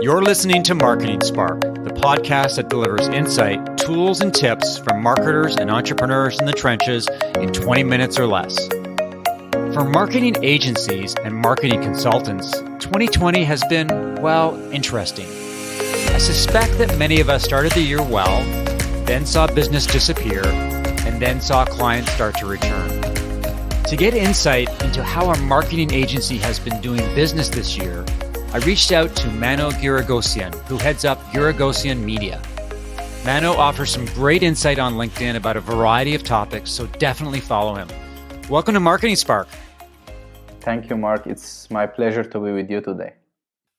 You're listening to Marketing Spark, the podcast that delivers insight, tools, and tips from marketers and entrepreneurs in the trenches in 20 minutes or less. For marketing agencies and marketing consultants, 2020 has been, well, interesting. I suspect that many of us started the year well, then saw business disappear, and then saw clients start to return. To get insight into how our marketing agency has been doing business this year, I reached out to Mano Guiragossian, who heads up Guiragossian Media. Mano offers some great insight on LinkedIn about a variety of topics, so definitely follow him. Welcome to Marketing Spark. Thank you, Mark. It's my pleasure to be with you today.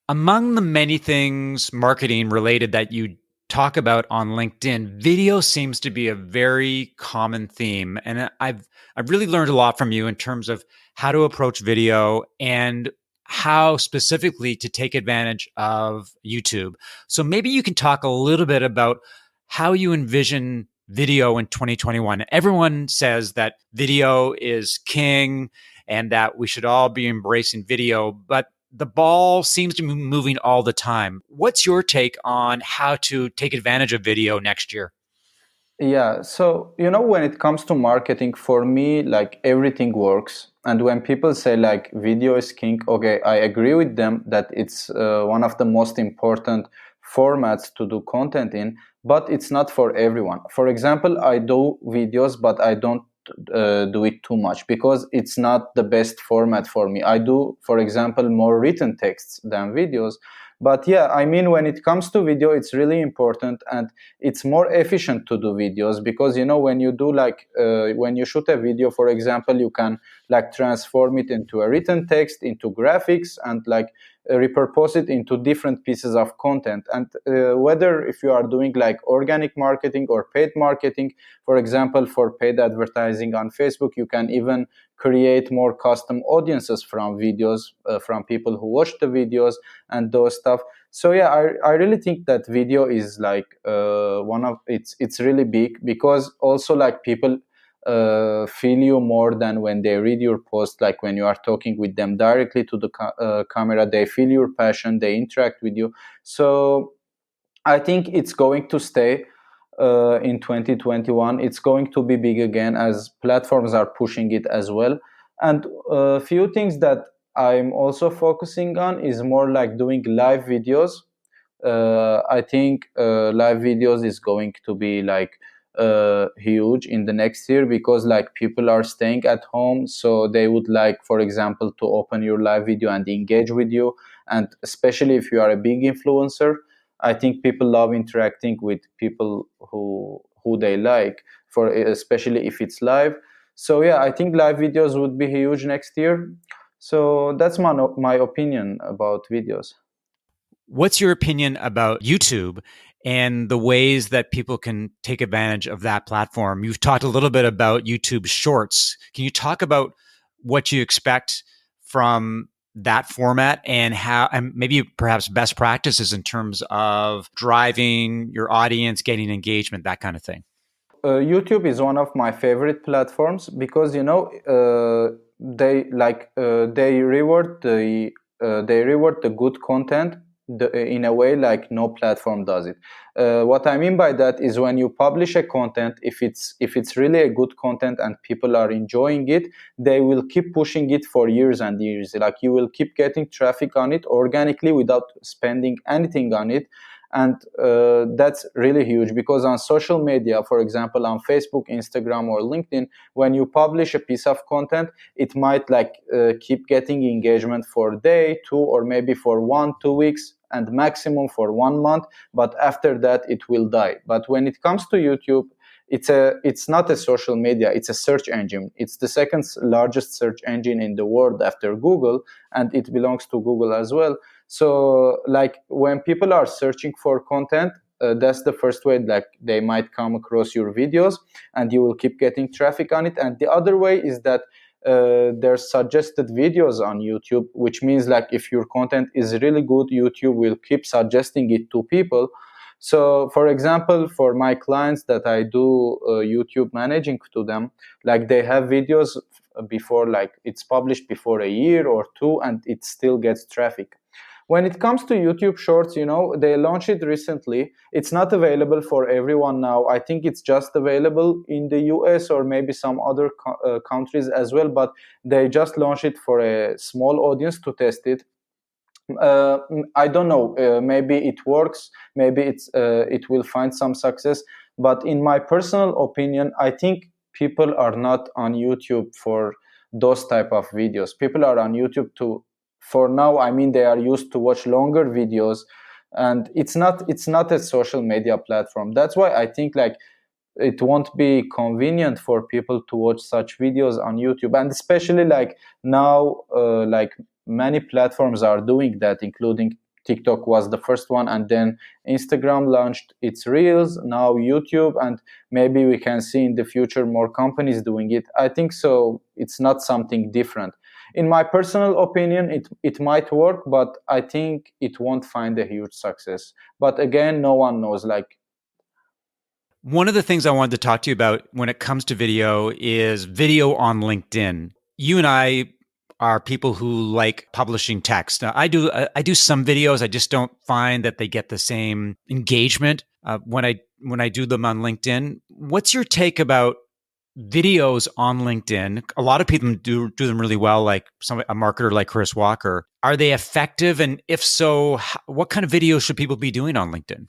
Among the many things marketing related that you talk about on LinkedIn, video seems to be a very common theme. And I've really learned a lot from you in terms of how to approach video and how specifically to take advantage of YouTube. So maybe you can talk a little bit about how you envision video in 2021. Everyone says that video is king and that we should all be embracing video, but the ball seems to be moving all the time. What's your take on how to take advantage of video next year? Yeah, so when it comes to marketing, for me, like everything works. And when people say like video is king, okay, I agree with them that it's one of the most important formats to do content in, but it's not for everyone. For example, I do videos, but I don't do it too much because it's not the best format for me. I do, for example, more written texts than videos. But yeah, I mean, when it comes to video, it's really important and it's more efficient to do videos because, when you do when you shoot a video, for example, you can transform it into a written text, into graphics, and repurpose it into different pieces of content. And whether if you are doing organic marketing or paid marketing, for example, for paid advertising on Facebook, you can even create more custom audiences from videos, from people who watch the videos and those stuff. So yeah, I really think that video is it's really big because also people feel you more than when they read your post. Like when you are talking with them directly to the camera, they feel your passion, they interact with you. So I think it's going to stay in 2021. It's going to be big again as platforms are pushing it as well. And a few things that I'm also focusing on is more like doing live videos. I think live videos is going to be huge in the next year because people are staying at home, so they would for example, to open your live video and engage with you. And especially if you are a big influencer, I think people love interacting with people who they like, for especially if it's live. So yeah, I think live videos would be huge next year. So that's my opinion about videos. What's your opinion about YouTube and the ways that people can take advantage of that platform? You've talked a little bit about YouTube Shorts. Can you talk about what you expect from that format and how, and maybe perhaps best practices in terms of driving your audience, getting engagement, that kind of thing? YouTube is one of my favorite platforms because they reward the good content in a way no platform does it. What I mean by that is when you publish a content, if it's really a good content and people are enjoying it, they will keep pushing it for years and years. You will keep getting traffic on it organically without spending anything on it. And that's really huge because on social media, for example, on Facebook, Instagram, or LinkedIn, when you publish a piece of content, it might keep getting engagement for a day, 2, or maybe for 1-2 weeks, and maximum for 1 month. But after that, it will die. But when it comes to YouTube, it's not a social media, it's a search engine. It's the second largest search engine in the world after Google, and it belongs to Google as well. So when people are searching for content, that's the first way they might come across your videos and you will keep getting traffic on it. And the other way is that there's suggested videos on YouTube, which means if your content is really good, YouTube will keep suggesting it to people. So for example, for my clients that I do YouTube managing to them, they have videos before it's published before a year or two and it still gets traffic. When it comes to YouTube Shorts, they launched it recently. It's not available for everyone now. I think it's just available in the US or maybe some other countries as well, but they just launched it for a small audience to test it. I don't know. Maybe it works. Maybe it will find some success. But in my personal opinion, I think people are not on YouTube for those type of videos. People are on YouTube to, for now. I mean, they are used to watch longer videos, and it's not a social media platform. That's why I think like it won't be convenient for people to watch such videos on YouTube, and especially like now, like many platforms are doing that, including TikTok was the first one, and then Instagram launched its Reels, now YouTube, and maybe we can see in the future more companies doing it. I think so. It's not something different. In my personal opinion, it might work, but I think it won't find a huge success. But again, no one knows. Like, one of the things I wanted to talk to you about when it comes to video is video on LinkedIn. You and I are people who like publishing text. Now, I do some videos. I just don't find that they get the same engagement when I do them on LinkedIn. What's your take about videos on LinkedIn? A lot of people do them really well, like a marketer like Chris Walker. Are they effective? And if so, what kind of videos should people be doing on LinkedIn?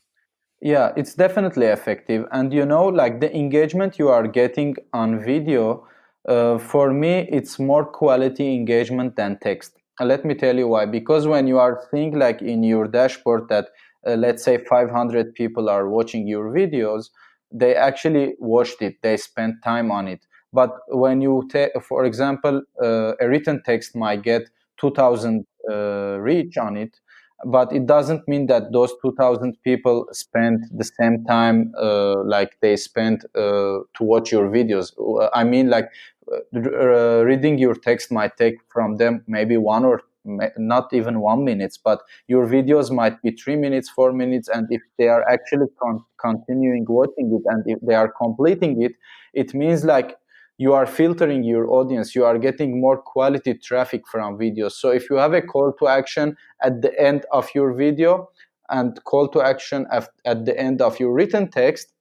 yeah, it's definitely effective. And like the engagement you are getting on video, for me, it's more quality engagement than text. Let me tell you why. Because when you are seeing like in your dashboard that, let's say 500 people are watching your videos, they actually watched it, they spent time on it. But when you for example, a written text might get 2000 reach on it, but it doesn't mean that those 2000 people spend the same time like they spent to watch your videos. I mean, like reading your text might take from them maybe one or not even 1 minute, but your videos might be 3 minutes, 4 minutes, and if they are actually continuing watching it and if they are completing it, it means like you are filtering your audience, you are getting more quality traffic from videos. So if you have a call to action at the end of your video and call to action at the end of your written text,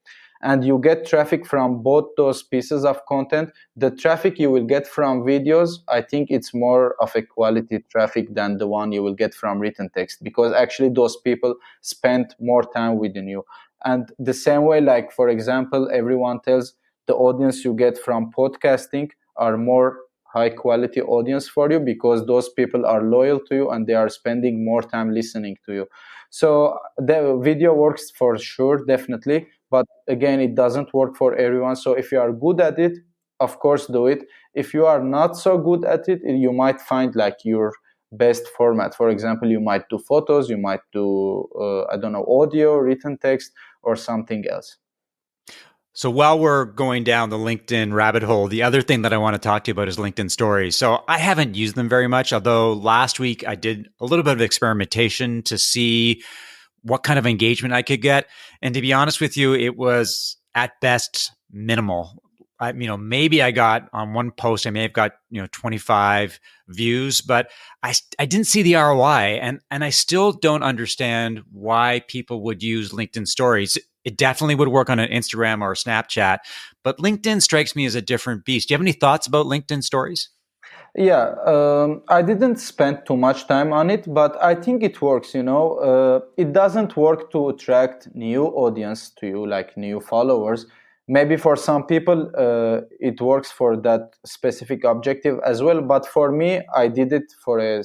and you get traffic from both those pieces of content, the traffic you will get from videos, I think it's more of a quality traffic than the one you will get from written text, because actually those people spend more time within you. And the same way, like for example, everyone tells the audience you get from podcasting are more high quality audience for you, because those people are loyal to you and they are spending more time listening to you. So the video works for sure, definitely, but again, it doesn't work for everyone. So if you are good at it, of course do it. If you are not so good at it, you might find like your best format. For example, you might do photos, you might do I don't know, audio, written text, or something else. So while we're going down the LinkedIn rabbit hole, the other thing that I want to talk to you about is LinkedIn stories. So I haven't used them very much, although last week I did a little bit of experimentation to see what kind of engagement I could get. And to be honest with you, it was at best minimal. Maybe I got on one post, I may have got, 25 views, but I didn't see the ROI, and I still don't understand why people would use LinkedIn stories. It definitely would work on an Instagram or a Snapchat, but LinkedIn strikes me as a different beast. Do you have any thoughts about LinkedIn stories? Yeah, I didn't spend too much time on it, but I think it works. It doesn't work to attract new audience to you, like new followers. Maybe for some people, it works for that specific objective as well. But for me, I did it for a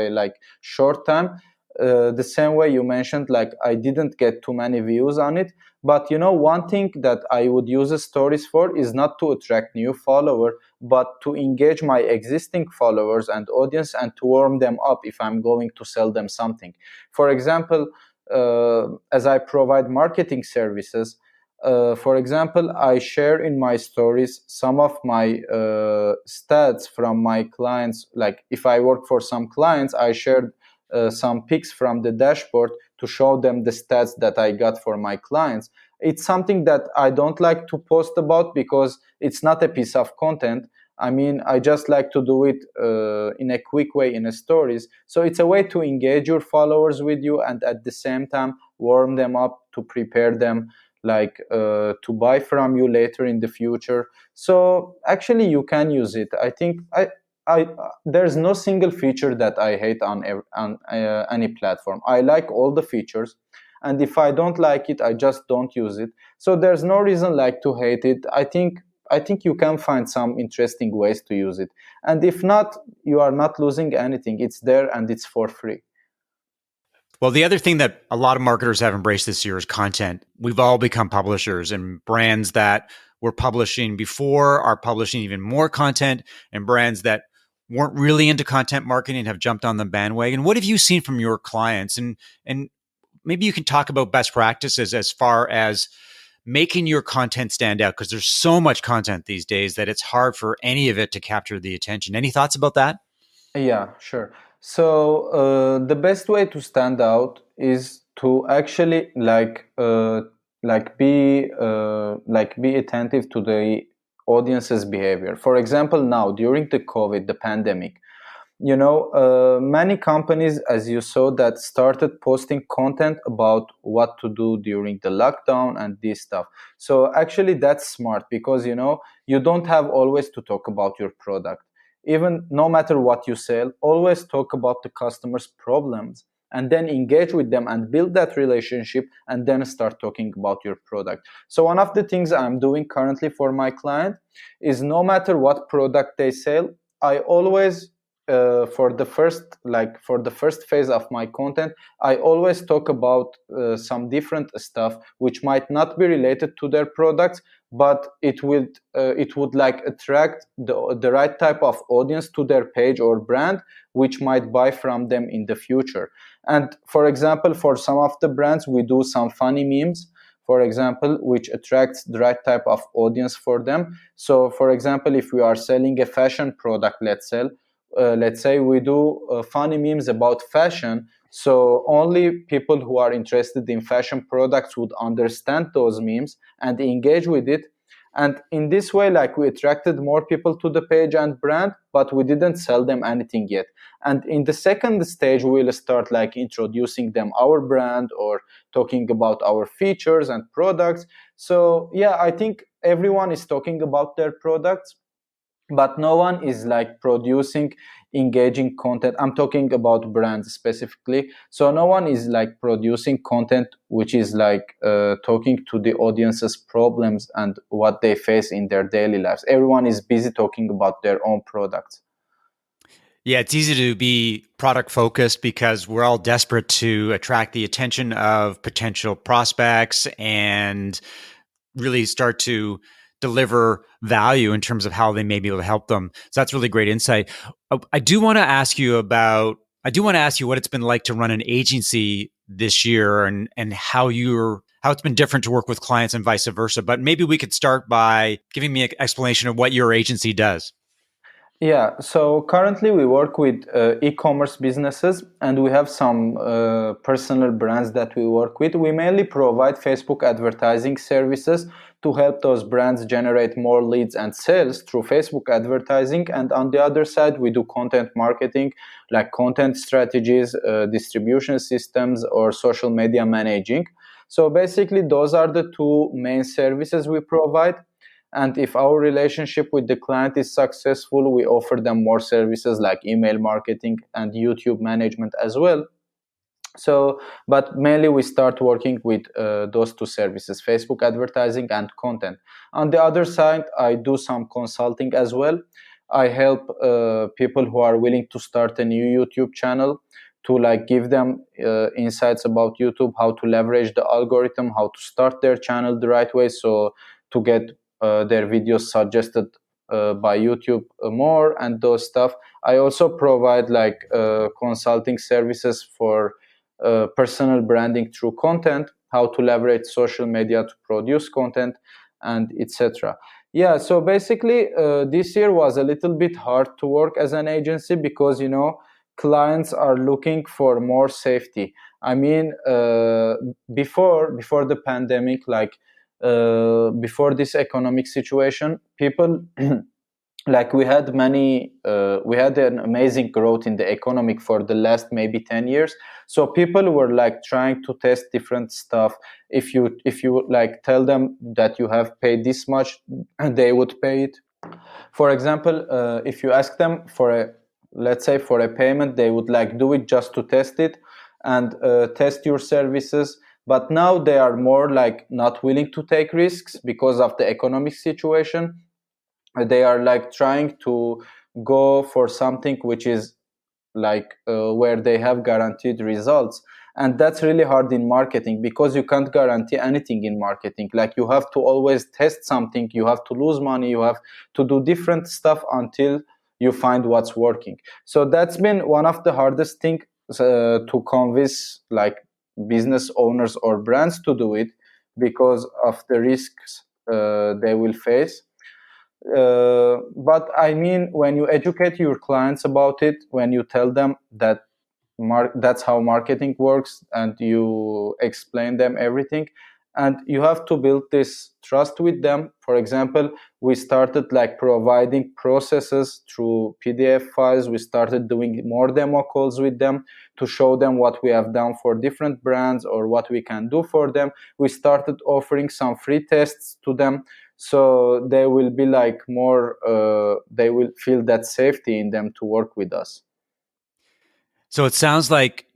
like short time. The same way you mentioned, like I didn't get too many views on it. But one thing that I would use the stories for is not to attract new followers, but to engage my existing followers and audience and to warm them up if I'm going to sell them something. For example, as I provide marketing services, for example, I share in my stories some of my stats from my clients. Like if I work for some clients, I shared some pics from the dashboard to show them the stats that I got for my clients. It's something that I don't like to post about because it's not a piece of content. I mean, I just like to do it in a quick way in a stories. So it's a way to engage your followers with you, and at the same time warm them up to prepare them like to buy from you later in the future. So actually you can use it. I think I there's no single feature that I hate on any platform. I like all the features, and if I don't like it, I just don't use it. So there's no reason like to hate it. I think you can find some interesting ways to use it, and if not, you are not losing anything. It's there and it's for free. Well, the other thing that a lot of marketers have embraced this year is content. We've all become publishers, and brands that were publishing before are publishing even more content, and brands that weren't really into content marketing have jumped on the bandwagon. What have you seen from your clients? And maybe you can talk about best practices as far as making your content stand out, because there's so much content these days that it's hard for any of it to capture the attention. Any thoughts about that? Yeah, sure. So the best way to stand out is to actually be attentive to the audience's behavior. For example, now during the COVID, the pandemic, many companies, as you saw, that started posting content about what to do during the lockdown and this stuff. So actually that's smart, because you don't have always to talk about your product. Even no matter what you sell, always talk about the customer's problems, and then engage with them and build that relationship, and then start talking about your product. So one of the things I'm doing currently for my client is, no matter what product they sell, I always for the first phase of my content, I always talk about some different stuff which might not be related to their products, but it would like attract the right type of audience to their page or brand, which might buy from them in the future. And for example, for some of the brands, we do some funny memes, for example, which attracts the right type of audience for them. So for example, if we are selling a fashion product, let's say we do funny memes about fashion, so only people who are interested in fashion products would understand those memes and engage with it. And in this way, like, we attracted more people to the page and brand, but we didn't sell them anything yet. And in the second stage, we'll start like introducing them our brand, or talking about our features and products. So yeah, I think everyone is talking about their products, but no one is like producing engaging content. I'm talking about brands specifically. So no one is like producing content which is like talking to the audience's problems and what they face in their daily lives. Everyone is busy talking about their own products. Yeah, it's easy to be product focused because we're all desperate to attract the attention of potential prospects and really start to deliver value in terms of how they may be able to help them. So that's really great insight. I do want to ask you what it's been like to run an agency this year, and how it's been different to work with clients and vice versa. But maybe we could start by giving me an explanation of what your agency does. Yeah, so currently we work with e-commerce businesses, and we have some personal brands that we work with. We mainly provide Facebook advertising services to help those brands generate more leads and sales through Facebook advertising. And on the other side, we do content marketing, like content strategies, distribution systems, or social media managing. So basically, those are the two main services we provide. And if our relationship with the client is successful, we offer them more services like email marketing and YouTube management as well. So, but mainly we start working with those two services, Facebook advertising and content. On the other side, I do some consulting as well. I help people who are willing to start a new YouTube channel, to like give them insights about YouTube, how to leverage the algorithm, how to start their channel the right way, so to get their videos suggested by YouTube more, and those stuff. I also provide like consulting services for personal branding through content, how to leverage social media to produce content, and etc. Yeah, so basically this year was a little bit hard to work as an agency, because clients are looking for more safety. I mean, before the pandemic, like before this economic situation, people like we had an amazing growth in the economic for the last maybe 10 years. So people were like trying to test different stuff. If you like tell them that you have paid this much, they would pay it. For example, if you ask them for a, let's say for a payment, they would like do it just to test it and test your services. But now they are more like not willing to take risks because of the economic situation. They are like trying to go for something which is like where they have guaranteed results. And that's really hard in marketing because you can't guarantee anything in marketing. Like you have to always test something, you have to lose money, you have to do different stuff until you find what's working. So that's been one of the hardest things to convince like business owners or brands to do it, because of the risks they will face. But I mean, when you educate your clients about it, when you tell them that that's how marketing works, and you explain them everything, and you have to build this trust with them. For example, we started like providing processes through PDF files. We started doing more demo calls with them to show them what we have done for different brands or what we can do for them. We started offering some free tests to them, so they will be like more they will feel that safety in them to work with us. So it sounds like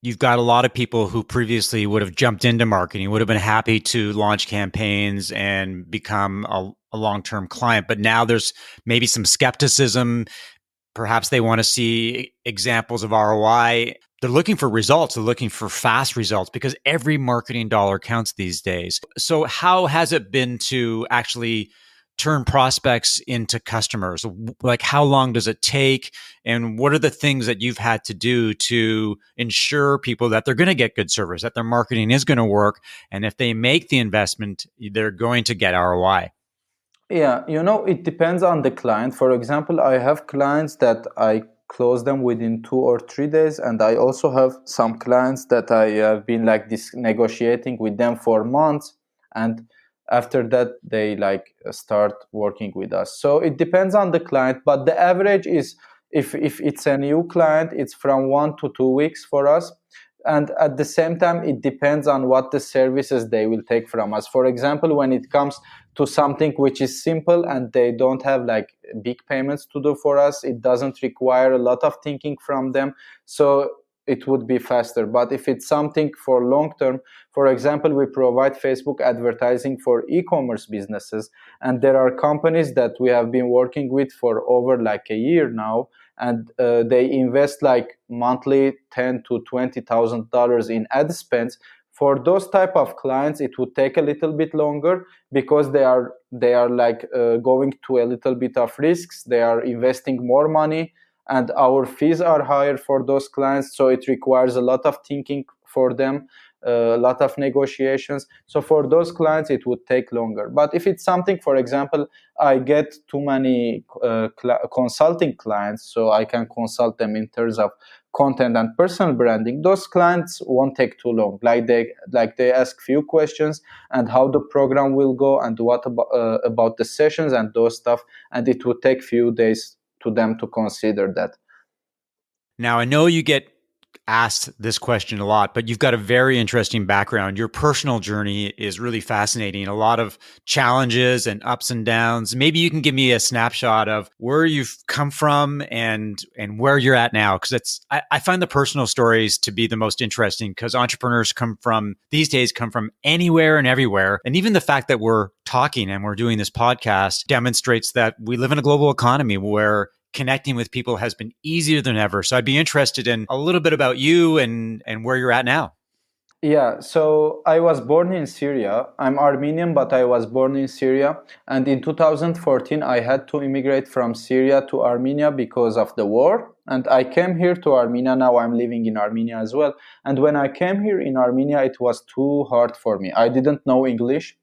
you've got a lot of people who previously would have jumped into marketing, would have been happy to launch campaigns and become a long-term client. But now there's maybe some skepticism. Perhaps they want to see examples of ROI. They're looking for results. They're looking for fast results because every marketing dollar counts these days. So how has it been to actually turn prospects into customers? Like, how long does it take? And what are the things that you've had to do to ensure people that they're going to get good service, that their marketing is going to work? And if they make the investment, they're going to get ROI. Yeah, it depends on the client. For example, I have clients that I close them within 2 or 3 days, and I also have some clients that I have been like this negotiating with them for months, and after that they like start working with us. So it depends on the client, but the average is, if it's a new client, it's from 1 to 2 weeks for us. And at the same time, it depends on what the services they will take from us. For example, when it comes to something which is simple and they don't have like big payments to do for us, it doesn't require a lot of thinking from them, so it would be faster. But if it's something for long term, for example, we provide Facebook advertising for e-commerce businesses, and there are companies that we have been working with for over like a year now, and they invest like monthly $10,000 to $20,000 in ad spends. For those type of clients, it would take a little bit longer because they are like going to a little bit of risks. They are investing more money, and our fees are higher for those clients. So it requires a lot of thinking for them, a lot of negotiations. So for those clients, it would take longer. But if it's something, for example, I get too many consulting clients, so I can consult them in terms of content and personal branding. Those clients won't take too long. Like they ask few questions and how the program will go and what about the sessions and those stuff, and it would take few days to them to consider that. Now, I know you get asked this question a lot, but you've got a very interesting background. Your personal journey is really fascinating. A lot of challenges and ups and downs. Maybe you can give me a snapshot of where you've come from and where you're at now. Because I find the personal stories to be the most interesting, because entrepreneurs these days come from anywhere and everywhere. And even the fact that we're talking and we're doing this podcast demonstrates that we live in a global economy where connecting with people has been easier than ever. So I'd be interested in a little bit about you and where you're at now. Yeah, so I was born in Syria. I'm Armenian, but I was born in Syria. And in 2014, I had to immigrate from Syria to Armenia because of the war. And I came here to Armenia. Now I'm living in Armenia as well. And when I came here in Armenia, it was too hard for me. I didn't know English.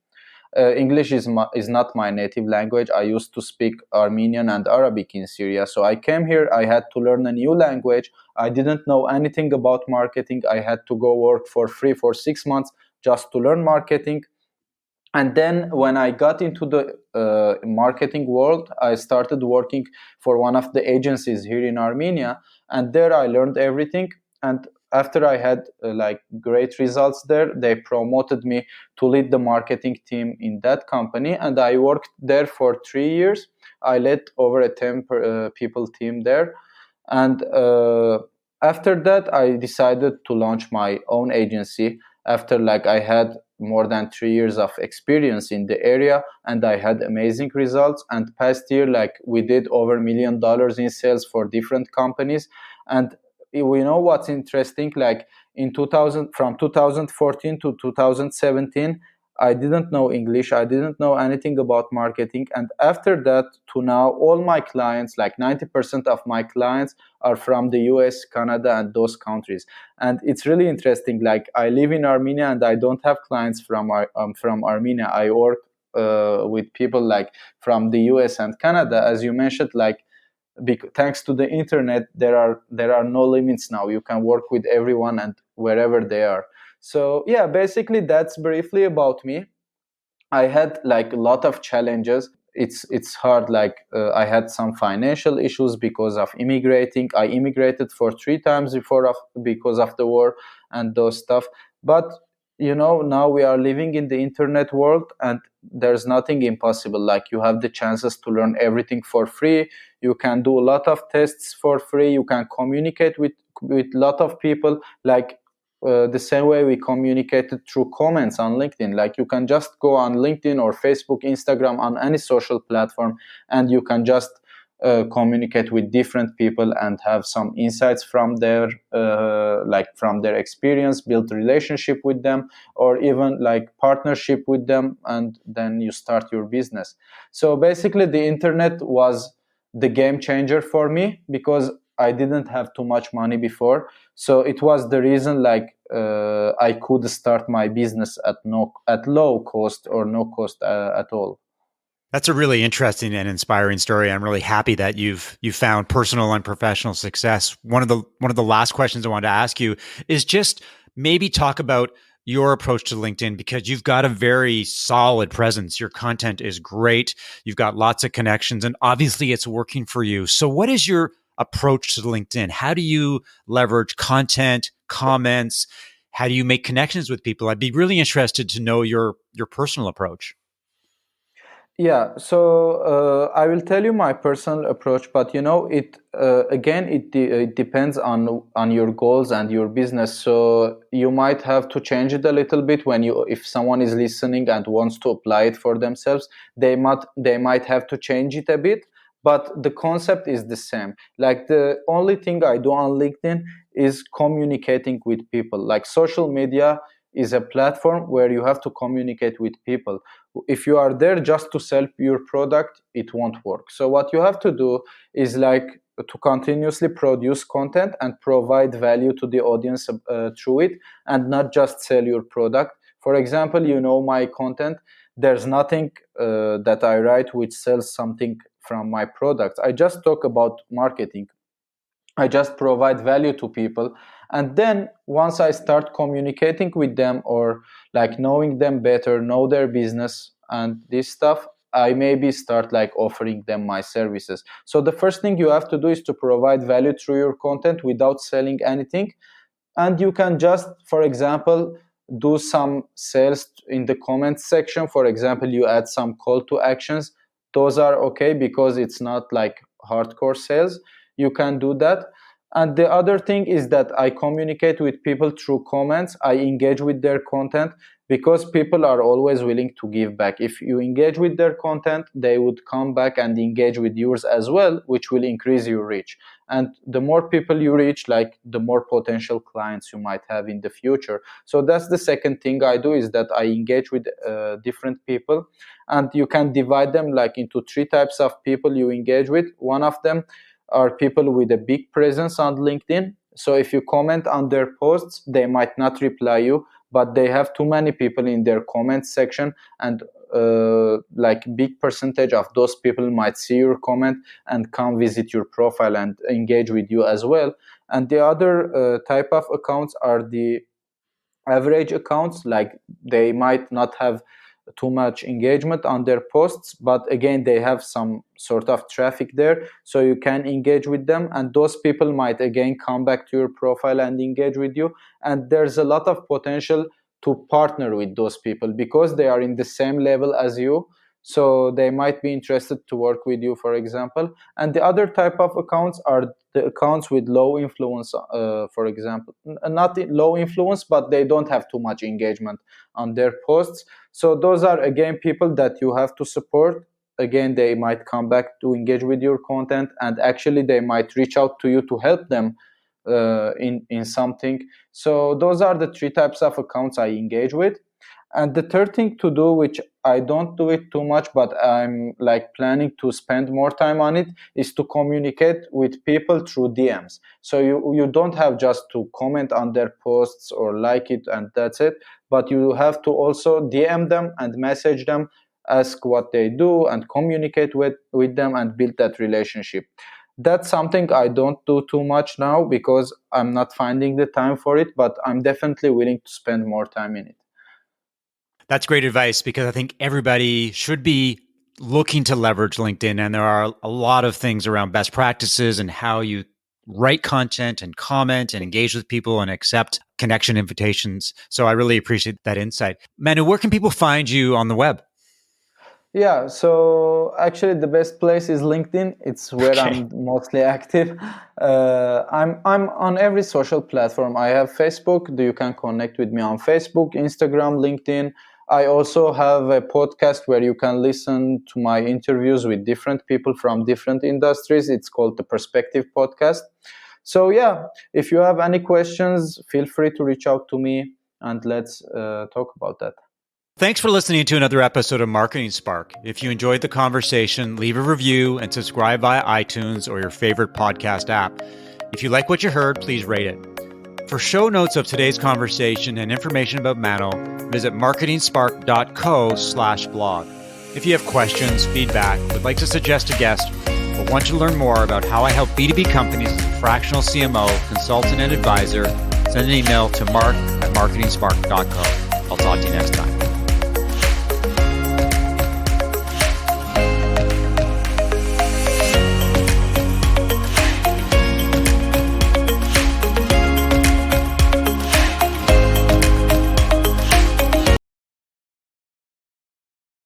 English is not my native language. I used to speak Armenian and Arabic in Syria. So I came here, I had to learn a new language. I didn't know anything about marketing. I had to go work for free for 6 months just to learn marketing. And then when I got into the marketing world, I started working for one of the agencies here in Armenia, and there I learned everything. And after I had like great results there, they promoted me to lead the marketing team in that company, and I worked there for 3 years. I led over a 10 people team there, and after that I decided to launch my own agency after like I had more than 3 years of experience in the area, and I had amazing results. And past year, like we did over $1 million in sales for different companies. And we know what's interesting, like in 2000, from 2014 to 2017, I didn't know English, I didn't know anything about marketing. And after that to now, all my clients, like 90% of my clients, are from the US, Canada, and those countries. And it's really interesting, like I live in Armenia and I don't have clients from Armenia. I work with people like from the US and Canada. As you mentioned, like thanks to the internet, there are no limits now. You can work with everyone and wherever they are. So yeah, basically that's briefly about me. I had like a lot of challenges. It's hard. Like I had some financial issues because of immigrating. I immigrated for 3 times because of the war and those stuff. But now we are living in the internet world, and there's nothing impossible. Like you have the chances to learn everything for free. You can do a lot of tests for free. You can communicate with a lot of people. Like the same way we communicated through comments on LinkedIn. Like you can just go on LinkedIn or Facebook, Instagram, on any social platform, and you can just communicate with different people and have some insights from their experience, build relationship with them, or even like partnership with them, and then you start your business. So basically, the internet was the game changer for me because I didn't have too much money before. So it was the reason like I could start my business at low cost or no cost at all. That's a really interesting and inspiring story. I'm really happy that you've found personal and professional success. One of the last questions I wanted to ask you is just maybe talk about your approach to LinkedIn, because you've got a very solid presence. Your content is great. You've got lots of connections, and obviously it's working for you. So what is your approach to LinkedIn? How do you leverage content, comments? How do you make connections with people? I'd be really interested to know your personal approach. Yeah, so I will tell you my personal approach, but it again it depends on your goals and your business. So you might have to change it a little bit when if someone is listening and wants to apply it for themselves, they might have to change it a bit, but the concept is the same. Like the only thing I do on LinkedIn is communicating with people. Like social media is a platform where you have to communicate with people. If you are there just to sell your product, it won't work. So what you have to do is like to continuously produce content and provide value to the audience through it, and not just sell your product. For example, my content, there's nothing that I write which sells something from my products. I just talk about marketing. I just provide value to people. And then once I start communicating with them, or like knowing them better, know their business and this stuff, I maybe start like offering them my services. So the first thing you have to do is to provide value through your content without selling anything. And you can just, for example, do some sales in the comments section. For example, you add some call to actions. Those are okay because it's not like hardcore sales. You can do that. And the other thing is that I communicate with people through comments. I engage with their content because people are always willing to give back. If you engage with their content, they would come back and engage with yours as well, which will increase your reach. And the more people you reach, like the more potential clients you might have in the future. So that's the second thing I do, is that I engage with different people. And you can divide them like into 3 types of people you engage with. One of them are people with a big presence on LinkedIn. So if you comment on their posts, they might not reply you, but they have too many people in their comment section, and like big percentage of those people might see your comment and come visit your profile and engage with you as well. And the other type of accounts are the average accounts. Like they might not have too much engagement on their posts, but again they have some sort of traffic there, so you can engage with them, and those people might again come back to your profile and engage with you. And there's a lot of potential to partner with those people because they are in the same level as you, so they might be interested to work with you, for example. And the other type of accounts are the accounts with low influence, for example, not low influence, but they don't have too much engagement on their posts. So those are again people that you have to support. Again, they might come back to engage with your content, and actually they might reach out to you to help them in something. So those are the three types of accounts I engage with. And the third thing to do, which I don't do it too much, but I'm like planning to spend more time on it, is to communicate with people through DMs. So you don't have just to comment on their posts or like it and that's it, but you have to also DM them and message them, ask what they do, and communicate with them and build that relationship. That's something I don't do too much now because I'm not finding the time for it, but I'm definitely willing to spend more time in it. That's great advice, because I think everybody should be looking to leverage LinkedIn. And there are a lot of things around best practices and how you write content and comment and engage with people and accept connection invitations. So I really appreciate that insight. Manu, where can people find you on the web? Yeah, so actually the best place is LinkedIn. It's where I'm mostly active. I'm on every social platform. I have Facebook. You can connect with me on Facebook, Instagram, LinkedIn. I also have a podcast where you can listen to my interviews with different people from different industries. It's called the Perspective Podcast. So yeah, if you have any questions, feel free to reach out to me and let's talk about that. Thanks for listening to another episode of Marketing Spark. If you enjoyed the conversation, leave a review and subscribe via iTunes or your favorite podcast app. If you like what you heard, please rate it. For show notes of today's conversation and information about Mano, visit marketingspark.co/blog. If you have questions, feedback, would like to suggest a guest, or want to learn more about how I help B2B companies as a fractional CMO, consultant, and advisor, send an email to mark@marketingspark.co. I'll talk to you next time.